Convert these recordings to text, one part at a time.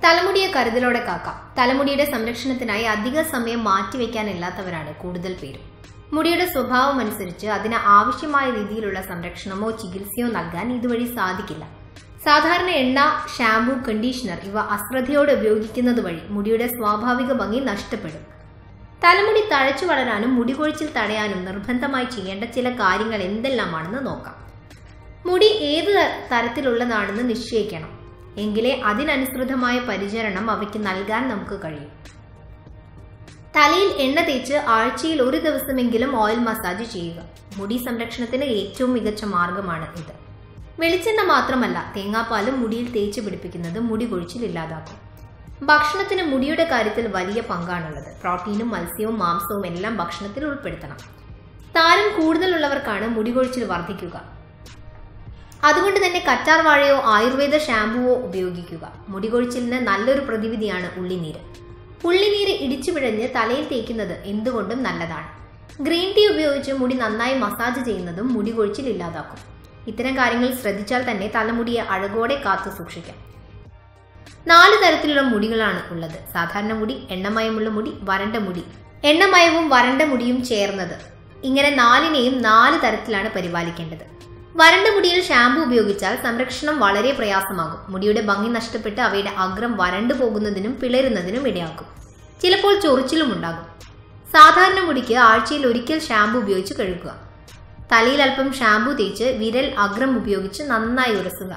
തലമുടിയെ കരുതലോടെ കാക്കാം. തലമുടിയുടെ സംരക്ഷണത്തിനായി അധിക സമയം മാറ്റിവെക്കാനില്ലാത്തവരാണ് കൂടുതൽ പേരും. മുടിയുടെ സ്വഭാവം അനുസരിച്ച് അതിന് ആവശ്യമായ രീതിയിലുള്ള സംരക്ഷണമോ ചികിത്സയോ നൽകാൻ ഇതുവഴി സാധിക്കില്ല. സാധാരണ എണ്ണ, ഷാംപൂ, കണ്ടീഷണർ ഇവ അശ്രദ്ധയോടെ ഉപയോഗിക്കുന്നത് വഴി മുടിയുടെ സ്വാഭാവിക ഭംഗി നഷ്ടപ്പെടും. തലമുടി തഴച്ചു വളരാനും മുടി കൊഴിച്ചിൽ തടയാനും നിർബന്ധമായി ചെയ്യേണ്ട ചില കാര്യങ്ങൾ എന്തെല്ലാമാണെന്ന് നോക്കാം. മുടി ഏത് തരത്തിലുള്ളതാണെന്ന് നിശ്ചയിക്കണം. എങ്കിലേ അതിനനുസൃതമായ പരിചരണം അവയ്ക്ക് നൽകാൻ നമുക്ക് കഴിയും. തലയിൽ എണ്ണ തേച്ച് ആഴ്ചയിൽ ഒരു ദിവസമെങ്കിലും ഓയിൽ മസാജ് ചെയ്യുക. മുടി സംരക്ഷണത്തിന് ഏറ്റവും മികച്ച മാർഗമാണ് ഇത്. വെളിച്ചെണ്ണ മാത്രമല്ല, തേങ്ങാപ്പാലും മുടിയിൽ തേച്ച് പിടിപ്പിക്കുന്നത് മുടി കൊഴിച്ചിൽ ഇല്ലാതാക്കും. ഭക്ഷണത്തിന് മുടിയുടെ കാര്യത്തിൽ വലിയ പങ്കാണുള്ളത്. പ്രോട്ടീനും മത്സ്യവും മാംസവും എല്ലാം ഭക്ഷണത്തിൽ ഉൾപ്പെടുത്തണം. താരം കൂടുതലുള്ളവർക്കാണ് മുടി കൊഴിച്ചിൽ വർദ്ധിക്കുക. അതുകൊണ്ട് തന്നെ കറ്റാർ വാഴയോ ആയുർവേദ ഷാംപൂവോ ഉപയോഗിക്കുക. മുടി കൊഴിച്ചിലിന് നല്ലൊരു പ്രതിവിധിയാണ് ഉള്ളിനീര്. ഉള്ളിനീര് ഇടിച്ചു പിഴഞ്ഞ് തലയിൽ തേക്കുന്നത് എന്തുകൊണ്ടും നല്ലതാണ്. ഗ്രീൻ ടീ ഉപയോഗിച്ച് മുടി നന്നായി മസാജ് ചെയ്യുന്നതും മുടി കൊഴിച്ചിൽ ഇല്ലാതാക്കും. ഇത്തരം കാര്യങ്ങൾ ശ്രദ്ധിച്ചാൽ തന്നെ തലമുടിയെ അഴകോടെ കാത്തു സൂക്ഷിക്കാം. 4 തരത്തിലുള്ള മുടികളാണ് ഉള്ളത്. സാധാരണ മുടി, എണ്ണമയമുള്ള മുടി, വരണ്ട മുടി. എണ്ണമയവും വരണ്ട മുടിയും ചേർന്നത്. ഇങ്ങനെ 4നെയും 4 തരത്തിലാണ് പരിപാലിക്കേണ്ടത്. വരണ്ട മുടിയിൽ ഷാംപൂ ഉപയോഗിച്ചാൽ സംരക്ഷണം വളരെ പ്രയാസമാകും. മുടിയുടെ ഭംഗി നഷ്ടപ്പെട്ട് അവയുടെ അഗ്രം വരണ്ടു പോകുന്നതിനും പിളരുന്നതിനും ഇടയാക്കും. ചിലപ്പോൾ ചൊറിച്ചിലും ഉണ്ടാകും. സാധാരണ മുടിക്ക് ആഴ്ചയിൽ ഒരിക്കൽ ഷാംപൂ ഉപയോഗിച്ച് കഴുകുക. തലയിൽ അല്പം ഷാംപൂ തേച്ച് വിരൽ അഗ്രം ഉപയോഗിച്ച് നന്നായി ഉരസുക.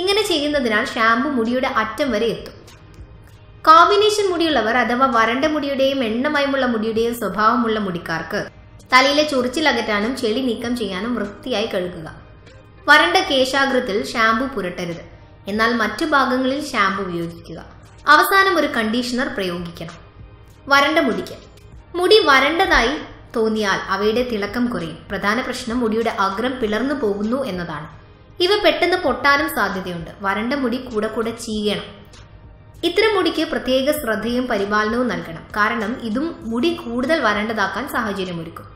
ഇങ്ങനെ ചെയ്യുന്നതിനാൽ ഷാംപൂ മുടിയുടെ അറ്റം വരെ എത്തും. കോമ്പിനേഷൻ മുടിയുള്ളവർ അഥവാ വരണ്ട മുടിയുടെയും എണ്ണമയമുള്ള മുടിയുടെയും സ്വഭാവമുള്ള മുടിക്കാർക്ക് തലയിലെ ചൊറിച്ചിൽ അകറ്റാനും ചെളി നീക്കം ചെയ്യാനും വൃത്തിയായി കഴുകുക. വരണ്ട കേശാഗ്രത്തിൽ ഷാംപൂ പുരട്ടരുത്. എന്നാൽ മറ്റു ഭാഗങ്ങളിൽ ഷാംപൂ ഉപയോഗിക്കുക. അവസാനം ഒരു കണ്ടീഷണർ പ്രയോഗിക്കണം. വരണ്ട മുടിക്ക് മുടി വരണ്ടതായി തോന്നിയാൽ അവയുടെ തിളക്കം കുറയും. പ്രധാന പ്രശ്നം മുടിയുടെ അഗ്രം പിളർന്നു പോകുന്നു എന്നതാണ്. ഇവ പെട്ടെന്ന് പൊട്ടാനും സാധ്യതയുണ്ട്. വരണ്ട മുടി കൂടെ കൂടെ ചീയണം. ഇത്തരം മുടിക്ക് പ്രത്യേക ശ്രദ്ധയും പരിപാലനവും നൽകണം. കാരണം ഇതും മുടി കൂടുതൽ വരണ്ടതാക്കാൻ സാഹചര്യമൊരുക്കും.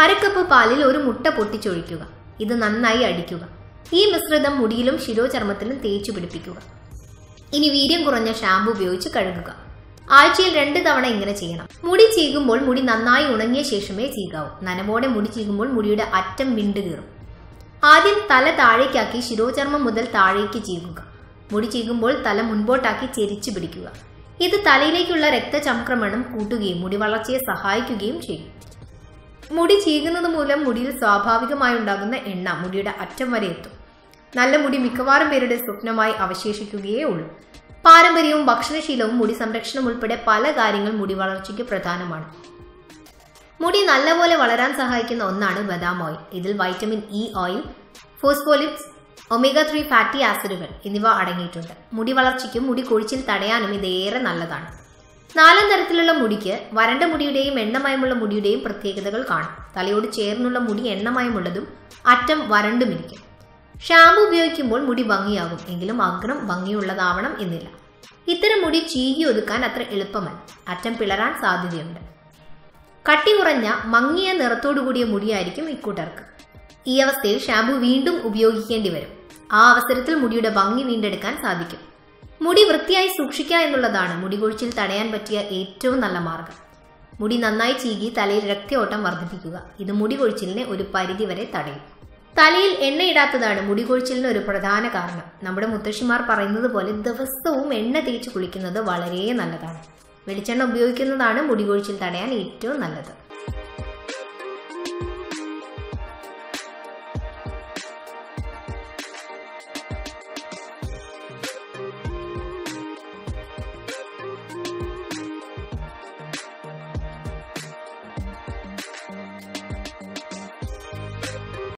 1/2 കപ്പ് പാലിൽ ഒരു മുട്ട പൊട്ടിച്ചൊഴിക്കുക. ഇത് നന്നായി അടിക്കുക. ഈ മിശ്രിതം മുടിയിലും ശിരോചർമ്മത്തിലും തേച്ചു പിടിപ്പിക്കുക. ഇനി വീര്യം കുറഞ്ഞ ഷാംപൂ ഉപയോഗിച്ച് കഴുകുക. ആഴ്ചയിൽ 2 തവണ ഇങ്ങനെ ചെയ്യണം. മുടി ചീകുമ്പോൾ മുടി നന്നായി ഉണങ്ങിയ ശേഷമേ ചീകാവൂ. നനവോടെ മുടി ചീകുമ്പോൾ മുടിയുടെ അറ്റം വിണ്ടുകീറും. ആദ്യം തല താഴേക്കാക്കി ശിരോചർമ്മം മുതൽ താഴേക്ക് ചീകുക. മുടി ചീകുമ്പോൾ തല മുൻപോട്ടാക്കി ചെരിച്ചു പിടിക്കുക. ഇത് തലയിലേക്കുള്ള രക്തചംക്രമണം കൂട്ടുകയും മുടി വളർച്ചയെ സഹായിക്കുകയും ചെയ്യും. മുടി ചീകുന്നത് മൂലം മുടിയിൽ സ്വാഭാവികമായി ഉണ്ടാകുന്ന എണ്ണ മുടിയുടെ അറ്റം വരെ എത്തും. നല്ല മുടി മിക്കവാറും പേരുടെ സ്വപ്നമായി അവശേഷിക്കുകയേ ഉള്ളൂ. പാരമ്പര്യവും ഭക്ഷണശീലവും മുടി സംരക്ഷണം ഉൾപ്പെടെ പല കാര്യങ്ങൾ മുടി വളർച്ചയ്ക്ക് പ്രധാനമാണ്. മുടി നല്ലപോലെ വളരാൻ സഹായിക്കുന്ന ഒന്നാണ് ബദാം ഓയിൽ. ഇതിൽ vitamin E oil, phospholipids, omega 3 fatty ആസിഡുകൾ എന്നിവ അടങ്ങിയിട്ടുണ്ട്. മുടി വളർച്ചയ്ക്കും മുടി കൊഴിച്ചിൽ തടയാനും ഇതേറെ നല്ലതാണ്. 4 തരത്തിലുള്ള മുടിക്ക് വരണ്ട മുടിയുടെയും എണ്ണമയമുള്ള മുടിയുടെയും പ്രത്യേകതകൾ കാണും. തലയോട് ചേർന്നുള്ള മുടി എണ്ണമയമുള്ളതും അറ്റം വരണ്ടുമിരിക്കും. ഷാംപൂ ഉപയോഗിക്കുമ്പോൾ മുടി ഭംഗിയാകും. എങ്കിലും അഗ്രം ഭംഗിയുള്ളതാവണം എന്നില്ല. ഇത്തരം മുടി ചീകി ഒതുക്കാൻ അത്ര എളുപ്പമല്ല. അറ്റം പിളരാൻ സാധ്യതയുണ്ട്. കട്ടി കുറഞ്ഞ മങ്ങിയ നിറത്തോടുകൂടിയ മുടിയായിരിക്കും ഇക്കൂട്ടർക്ക്. ഈ അവസ്ഥയിൽ ഷാംപൂ വീണ്ടും ഉപയോഗിക്കേണ്ടി വരും. ആ അവസരത്തിൽ മുടിയുടെ ഭംഗി വീണ്ടെടുക്കാൻ സാധിക്കും. മുടി വൃത്തിയായി സൂക്ഷിക്കുക എന്നുള്ളതാണ് മുടി കൊഴിച്ചിൽ തടയാൻ പറ്റിയ ഏറ്റവും നല്ല മാർഗം. മുടി നന്നായി ചീകി തലയിൽ രക്തയോട്ടം വർദ്ധിപ്പിക്കുക. ഇത് മുടി കൊഴിച്ചിലിനെ ഒരു പരിധിവരെ തടയും. തലയിൽ എണ്ണയിടാത്തതാണ് മുടി കൊഴിച്ചിലിന് ഒരു പ്രധാന കാരണം. നമ്മുടെ മുത്തശ്ശിമാർ പറയുന്നത് പോലെ ദിവസവും എണ്ണ തേച്ച് കുളിക്കുന്നത് വളരെ നല്ലതാണ്. വെളിച്ചെണ്ണ ഉപയോഗിക്കുന്നതാണ് മുടി കൊഴിച്ചിൽ തടയാൻ ഏറ്റവും നല്ലത്.